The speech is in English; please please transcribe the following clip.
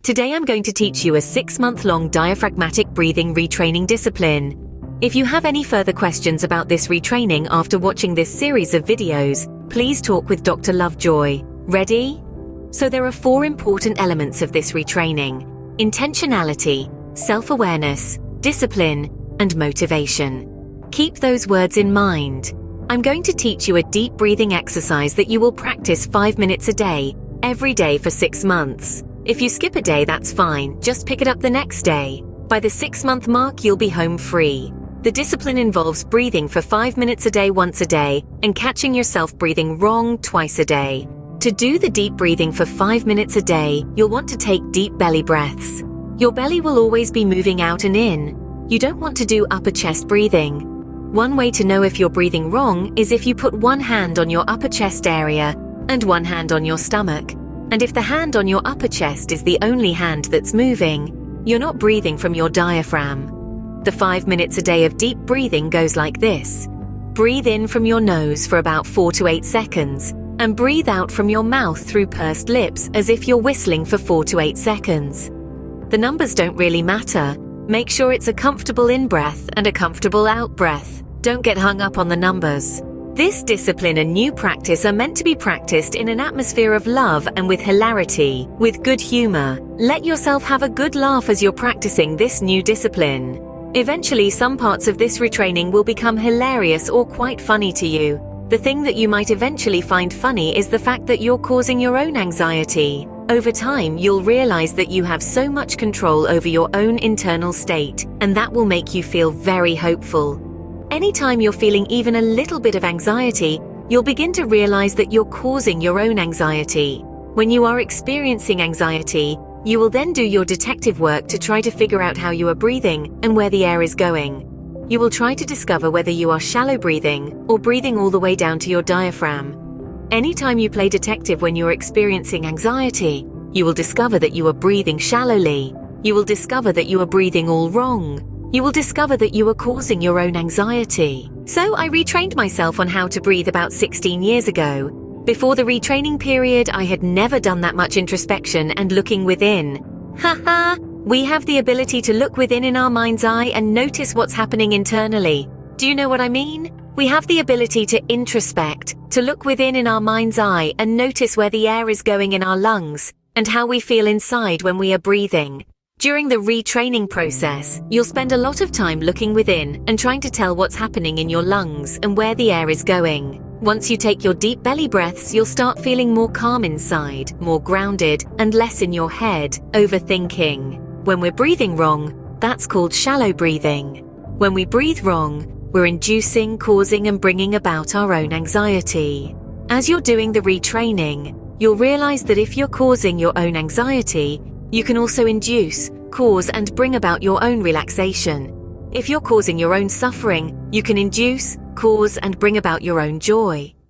Today I'm going to teach you a 6-month-long diaphragmatic breathing retraining discipline. If you have any further questions about this retraining after watching this series of videos, please talk with Dr. Lovejoy. Ready? So there are 4 important elements of this retraining: intentionality, self-awareness, discipline, and motivation. Keep those words in mind. I'm going to teach you a deep breathing exercise that you will practice 5 minutes a day, every day for 6 months. If you skip a day, that's fine, just pick it up the next day. By the 6-month mark, you'll be home free. The discipline involves breathing for 5 minutes a day once a day and catching yourself breathing wrong twice a day. To do the deep breathing for 5 minutes a day, you'll want to take deep belly breaths. Your belly will always be moving out and in. You don't want to do upper chest breathing. One way to know if you're breathing wrong is if you put one hand on your upper chest area and one hand on your stomach. And if the hand on your upper chest is the only hand that's moving, you're not breathing from your diaphragm. The 5 minutes a day of deep breathing goes like this. Breathe in from your nose for about 4 to 8 seconds, and breathe out from your mouth through pursed lips as if you're whistling for 4 to 8 seconds. The numbers don't really matter. Make sure it's a comfortable in-breath and a comfortable out-breath. Don't get hung up on the numbers. This discipline and new practice are meant to be practiced in an atmosphere of love and with hilarity, with good humor. Let yourself have a good laugh as you're practicing this new discipline. Eventually, some parts of this retraining will become hilarious or quite funny to you. The thing that you might eventually find funny is the fact that you're causing your own anxiety. Over time, you'll realize that you have so much control over your own internal state, and that will make you feel very hopeful. Anytime you're feeling even a little bit of anxiety, you'll begin to realize that you're causing your own anxiety. When you are experiencing anxiety, you will then do your detective work to try to figure out how you are breathing and where the air is going. You will try to discover whether you are shallow breathing or breathing all the way down to your diaphragm. Anytime you play detective when you're experiencing anxiety, you will discover that you are breathing shallowly. You will discover that you are breathing all wrong. You will discover that you are causing your own anxiety. So I retrained myself on how to breathe about 16 years ago. Before the retraining period, I had never done that much introspection and looking within. Haha! We have the ability to look within in our mind's eye and notice what's happening internally. Do you know what I mean? We have the ability to introspect, to look within in our mind's eye and notice where the air is going in our lungs and how we feel inside when we are breathing. During the retraining process, you'll spend a lot of time looking within and trying to tell what's happening in your lungs and where the air is going. Once you take your deep belly breaths, you'll start feeling more calm inside, more grounded, and less in your head, overthinking. When we're breathing wrong, that's called shallow breathing. When we breathe wrong, we're inducing, causing, and bringing about our own anxiety. As you're doing the retraining, you'll realize that if you're causing your own anxiety, you can also induce, cause, and bring about your own relaxation. If you're causing your own suffering, you can induce, cause, and bring about your own joy.